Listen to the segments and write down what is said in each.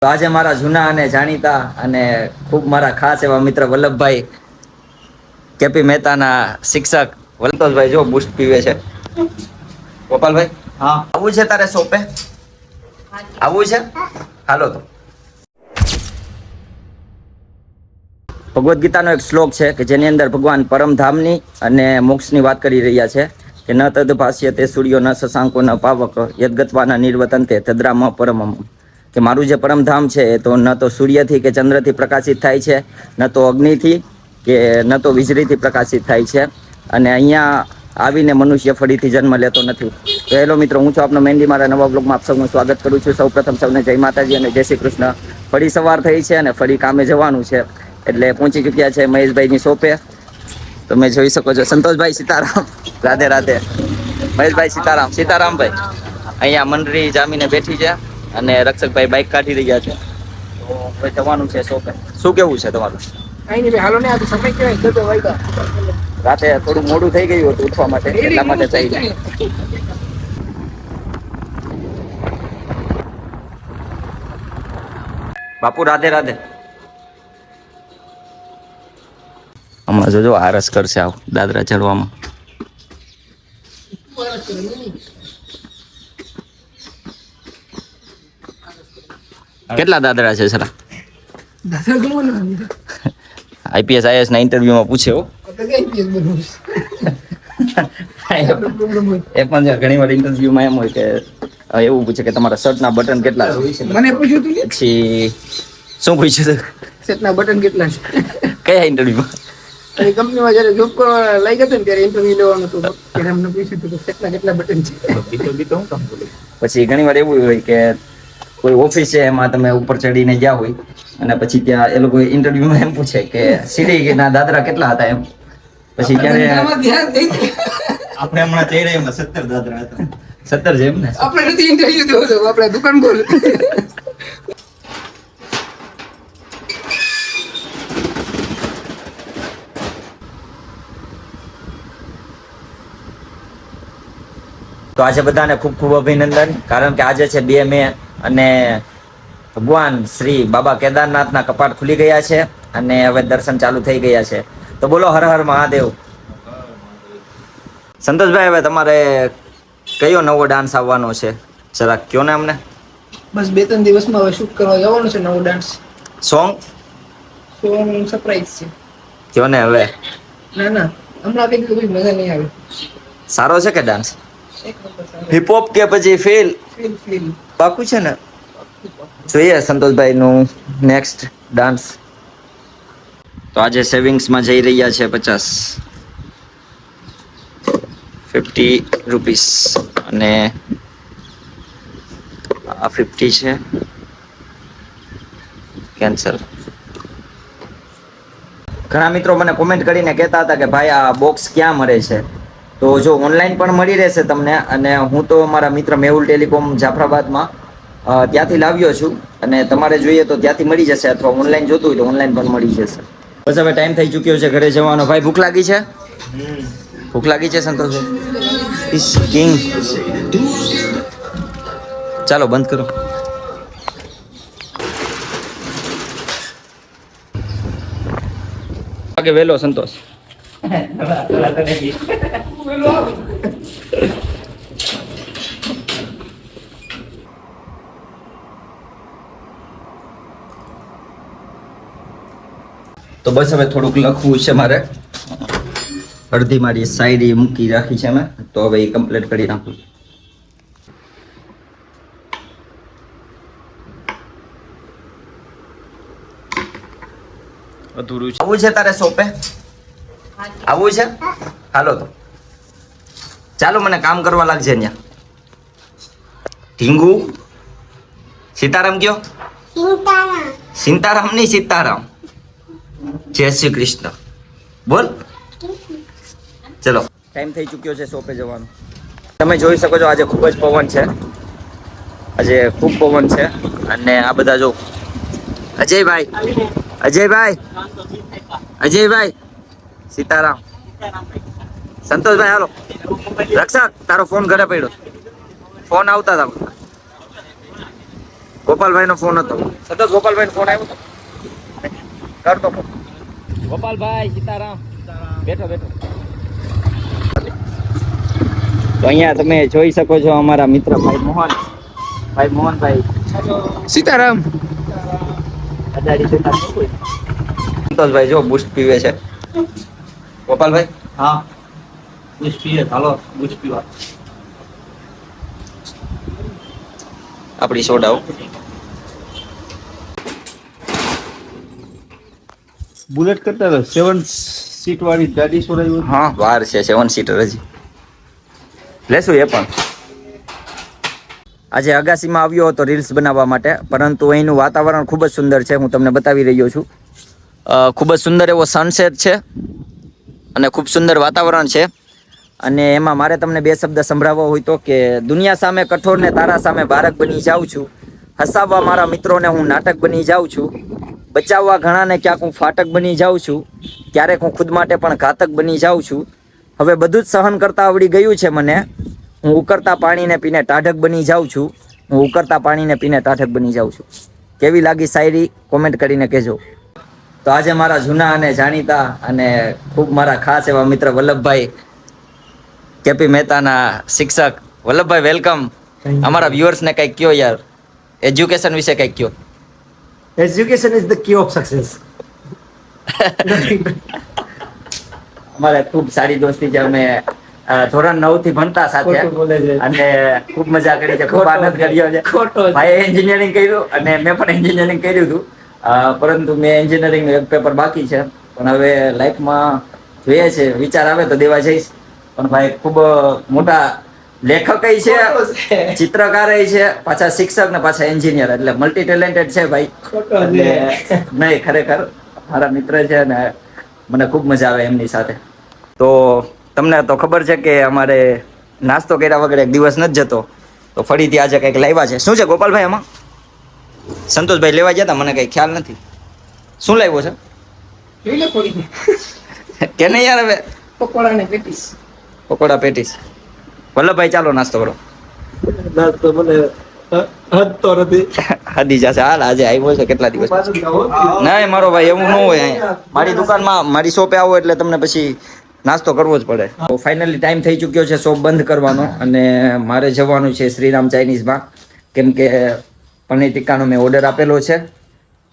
તો આજે મારા જૂના અને જાણીતા અને ખૂબ મારા ખાસ એવા મિત્ર વલ્લભભાઈ કેપી મહેતાના શિક્ષક વલ્લભભાઈ જો બુસ્ટ પીવે છે. ગોપાલભાઈ, હા આવું છે તારે શોપે? આવું છે? હાલો તો. ભગવદ્ ગીતાનો એક શ્લોક છે કે જેની અંદર ભગવાન પરમધામની અને મોક્ષની વાત કરી રહ્યા છે કે ન તદભાષ્ય તે સૂર્યો ન શશાંકો ન પાવક યદગત્વાના નિર્વતંતે તદ્રામ પરમમ, કે મારું જે પરમધામ છે એ તો ન તો સૂર્યથી કે ચંદ્રથી પ્રકાશિત થાય છે, ન તો અગ્નિથી કે ન તો વીજળીથી પ્રકાશિત થાય છે, અને અહીંયા આવીને મનુષ્ય ફરીથી જન્મ લેતો નથી. તો હેલો મિત્રો, હું છું આપનો મહેંદી. મારા નવા બ્લોગમાં આપ સૌનું સ્વાગત કરું છું. સૌપ્રથમ સૌને જય માતાજી અને જય શ્રી કૃષ્ણ. ફરી સવાર થઈ છે અને ફરી કામે જવાનું છે એટલે પહોંચી ચૂક્યા છે મહેશભાઈની શોપે. તમે જોઈ શકો છો. સંતોષભાઈ સીતારામ, રાધે રાધે. મહેશભાઈ સીતારામ, સીતારામભાઈ અહીંયા મંડળી જામીને બેઠી છે અને રક્ષકભાઈ બાઇક કાઢી રહ્યા છે. તો હવે જવાનું છે શોપે. શું કેવું છે તમારું? હાલો ને, આ તો સમય કેવાય. રાતે થોડું મોડું થઈ ગયું હતું ઉઠવા માટે, એટલા માટે થઈ જાય. બાપુ રાધે રાધે. હમણાં જોજો આરસ કરશે આવ દાદરા ચડવામાં. કેટલા દાદરા છે સરા? આઈપીએસ આઈએસ ના ઇન્ટરવ્યુમાં પૂછે હો. એ પણ ઘણી વાર ઇન્ટરવ્યુમાં એમ હોય કે એવું પૂછે કે તમારા શર્ટના બટન કેટલા છે. મને પૂછ્યું તું પછી શું પૂછ્યું હતું? શર્ટના બટન કેટલા છે? કયા ઇન્ટરવ્યુમાં? કંપનીમાં જયારે જોબ કરવા લઈ ગયો ને ત્યારે ઇન્ટરવ્યુ લેવાનું હતું ત્યારે અમને પૂછ્યું હતું કે શર્ટના કેટલા બટન છે. પછી ઘણી વાર એવું હોય કે કોઈ ઓફિસ છે એમાં તમે ઉપર ચડીને ગયા હોય અને પછી ત્યાં એ લોકો ઇન્ટરવ્યુમાં એમ પૂછે કે સીડી ના દાદરા કેટલા હતા એમ. પછી ત્યારે આપણે હમણાં જઈ રહ્યા એમાં 17 દાદરા હતા. 17 છે એમ ને? આપણે નથી ઇન્ટરવ્યુ દેવો હતો, આપણે દુકાન ખોલ. તો આજે બધાને ખૂબ ખૂબ અભિનંદન, કારણ કે આજે છે 2 મે અને ભગવાન શ્રી બાબા કેદારનાથના કપાટ ખુલી ગયા છે અને હવે દર્શન ચાલુ થઈ ગયા છે. તો બોલો હર હર મહાદેવ. સંતોષભાઈ, હવે તમારે કયો નવો ડાન્સ આવવાનો છે જરાક કયો ને અમને. બસ 2-3 દિવસમાં હવે શૂટ કરવા જવાનું છે નવો ડાન્સ. સોંગ સરપ્રાઈઝ છે. કયો ને હવે. ના હમણાં કઈ કોઈ મજા નહીં આવે. સારો છે કે ડાન્સ? એક નંબર સારો. હિપહોપ કે પછી ફીલ? ફીલ પાકું છે ને? જોઈએ સંતોષભાઈ નું નેક્સ્ટ ડાન્સ. તો આજે સેવિંગ્સમાં જઈ રહ્યા છે 50 રૂપીસ અને આ 50 છે કેન્સલ. ઘણા મિત્રો મને કોમેન્ટ કરીને કહેતા હતા કે ભાઈ આ બોક્સ ક્યાં મળે છે. તો જો ઓનલાઈન પણ મળી રહેશે તમને, અને હું તો મારા મિત્ર મેહુલ ટેલિકોમ જાફરાબાદમાં ત્યાંથી લાવ્યો છું, અને તમારે જોઈએ તો ત્યાંથી મળી જશે, અથવા ઓનલાઈન જોતું હોય તો ઓનલાઈન પણ મળી જશે. બસ હવે ટાઈમ થઈ ચૂક્યો છે ઘરે જવાનો. ભાઈ ભૂખ લાગી છે? ભૂખ લાગી છે સંતોષભાઈ? કિંગ ચાલો બંધ કરો. વાગે વેલો સંતોષ. તો બસ હવે થોડુંક લખવું છે મારે. અડધી મારી શાયરી મૂકી રાખી છે મેં, તો હવે એ કમ્પ્લીટ કરી નાખું. અધૂરું છે. આવું છે તારે શોપે? આવું છે? હાલો તો ચાલો, મને કામ કરવા લાગશે ત્યાં. ઢીંગુ સીતારામ કયો? સીતારામ નહીં, સીતારામ. જય શ્રી કૃષ્ણ બોલ. ચલો, ટાઈમ થઈ ચૂક્યો છે શોપે જવાનો. તમે જોઈ શકો છો આજે ખૂબ જ પવન છે. આજે ખૂબ પવન છે અને આ બધા જો અજયભાઈ, અજયભાઈ સીતારામ. સંતોષભાઈ હાલો. રક્ષક તારો ફોન ઘરે પડ્યો, ફોન આવતા હતા. ગોપાલભાઈ નો ફોન હતો. સતત ગોપાલભાઈ નો ફોન આવ્યો હતો. કરતો ફોન. ગોપાલભાઈ સીતારામ. બેઠો બેઠો. તો અહીંયા તમે જોઈ શકો છો અમારા મિત્ર ભાઈ મોહન. ભાઈ મોહનભાઈ. સીતારામ. સંતોષભાઈ જો બુસ્ટ પીવે છે. ગોપાલભાઈ હા બુશ પીએ હાલો બુશ પીવા. આપણી સોડાઓ. બુલેટ કરતા હતા 7 સીટ વાળી ગાડી સોરાવી. હા વાર છે 7 સીટર હજી લેશું એ પણ. આજે અગાસીમાં આવ્યો હતો રીલ્સ બનાવવા માટે, પરંતુ અહીંનું વાતાવરણ ખૂબ જ સુંદર છે. હું તમને બતાવી રહ્યો છું. ખૂબ જ સુંદર એવો સનસેટ છે અને ખૂબ સુંદર વાતાવરણ છે. અને એમાં મારે તમને 2 શબ્દ સંભળાવવા હોય તો કે દુનિયા સામે કઠોર ને તારા સામે બાળક બની જાઉં છું. હસાવવા મારા મિત્રોને હું નાટક બની જાઉં છું. બચાવવા ઘણાને ક્યાંક હું ફાટક બની જાઉં છું. ક્યારેક હું ખુદ માટે પણ ઘાતક બની જાઉં છું. હવે બધું જ સહન કરતા આવડી ગયું છે મને. હું ઉકળતા પાણીને પીને ટાઢક બની જાઉં છું. હું ઉકળતા પાણીને પીને ટાઢક બની જાઉં છું. કેવી લાગી શાયરી કોમેન્ટ કરીને કહેજો. તો આજે મારા જૂના અને જાણીતા અને ખૂબ મારા ખાસ એવા મિત્ર વલ્લભભાઈ કેપી મહેતાના શિક્ષક વલ્લભભાઈ વેલકમ. અમારા વ્યુઅર્સને કંઈક કયો યાર, એજ્યુકેશન વિશે કંઈક કયો. Education is the key of success. અમારે ખૂબ સારી દોસ્તી છે. અમે ધોરણ 9 થી ભણતા સાથે ખોટું બોલે છે. અને ખૂબ મજા કરી છે, ખૂબ આનંદ કર્યો છે. ખોટો છે. ભાઈએ એન્જિનિયરિંગ કર્યું અને મેં પણ એન્જિનિયરિંગ કર્યું હતું, પરંતુ મેં એન્જિનિયરિંગ એક પેપર બાકી છે. પણ હવે લાઈફમાં જોઈએ છે, વિચાર આવે તો દેવા જઈશ. પણ ભાઈ ખૂબ મોટા લેખક છે, ચિત્રકાર છે, પાછા શિક્ષક ને પાછા એન્જિનિયર, એટલે મલ્ટી ટેલેન્ટેડ છે ભાઈ. ખોટો એટલે નહીં, ખરેખર મારા મિત્ર છે ને મને ખૂબ મજા આવે એમની સાથે. તો તમને તો ખબર છે કે અમારે નાસ્તો કર્યા વગર એક દિવસ નથી જતો. તો ફરીથી આજે કંઈક લાવ્યા છે. શું છે ગોપાલભાઈ આમાં? સંતોષભાઈ લેવા ગયા હતા, મને કંઈ ખ્યાલ નથી. શું લાવ્યો છે જોઈ લે થોડી કે નહીં યાર? હવે પકોડા ને પેટીસ. પકોડા પેટીસ. વલ્લભભાઈ ચાલો નાસ્તો કરો. નાસ્તો મને હદતો નથી. હાદી જશે. હાલ આજે આવ્યો છે કેટલા દિવસ પછી. નહીં મારો ભાઈ એવું ન હોય. અહીંયા મારી દુકાનમાં મારી શોપે આવો એટલે તમને પછી નાસ્તો કરવો જ પડે. તો ફાઇનલી ટાઈમ થઈ ચૂક્યો છે શોપ બંધ કરવાનો અને મારે જવાનું છે શ્રીરામ ચાઇનીઝમાં, કેમ કે પનીર ટિક્કાનો મેં ઓર્ડર આપેલો છે.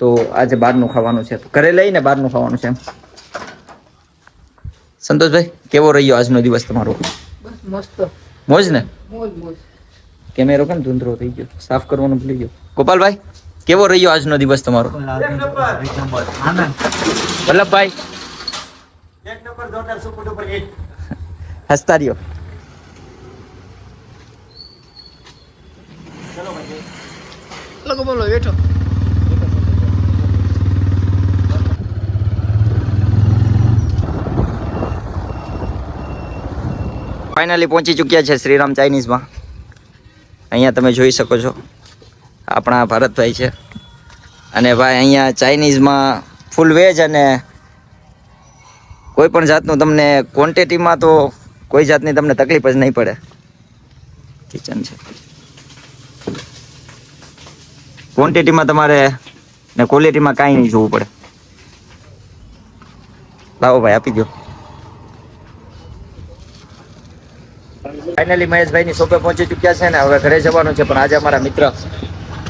તો આજે બહારનું ખાવાનું છે, ઘરે લઈને બહારનું ખાવાનું છે. સંતોષભાઈ કેવો રહ્યો આજનો દિવસ તમારો? બસ મસ્ત. મોજ ને? મોજ મોજ. કેમેરો કેમ ધૂંધળો થઈ ગયો? સાફ કરવાનું ભૂલી ગયો. ગોપાલભાઈ કેવો રહ્યો આજનો દિવસ તમારો? વલ્લભભાઈ હસતા રહ્યો. લોકો બોલો બેઠો. ફાઇનલી પહોંચી ચૂક્યા છે શ્રીરામ ચાઇનીઝમાં. અહીંયા તમે જોઈ શકો છો આપણા ભારતભાઈ છે. અને ભાઈ અહીંયા ચાઇનીઝમાં ફૂલ વેજ અને કોઈ પણ જાતનું તમને ક્વોન્ટિટીમાં તો કોઈ જાતની તમને તકલીફ જ નહીં પડે. કિચન છે. ક્વોન્ટિટીમાં તમારે ને ક્વોલિટીમાં કાંઈ નહીં જોવું પડે. લાવો ભાઈ આપી દો. ફાઇનલી મહેશભાઈની શોપે પહોંચી ચૂક્યા છે ને હવે ઘરે જવાનું છે. પણ આજે અમારા મિત્ર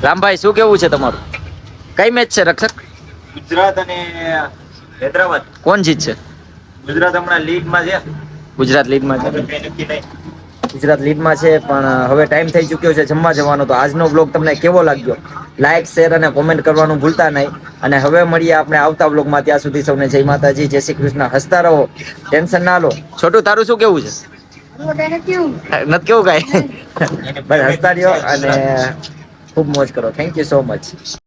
રામભાઈ શું કેવું છે તમારું? કઈ મેચ છે રક્ષક? ગુજરાત અને હૈદરાબાદ. કોણ જીતશે? ગુજરાત હમણાં લીગમાં છે. ગુજરાત લીડમાં છે. કઈ નક્કી નહીં. ગુજરાત લીડમાં છે પણ હવે ટાઈમ થઈ ચૂક્યો છે જમવા જવાનો. તો આજનો બ્લોગ તમને કેવો લાગ્યો? લાઈક, શેર અને કોમેન્ટ કરવાનું ભૂલતા નહીં. અને હવે મળીએ આપણે આવતા બ્લોગમાં. ત્યાં સુધી સૌને જય માતાજી, જય શ્રી કૃષ્ણ. હસતા રહો, ટેન્શન ના લો. છોટું તારું શું કેવું છે? નથી કેવું કાંઈ? બસ હસતા રહ્યો અને ખૂબ મોજ કરો. Thank you so much.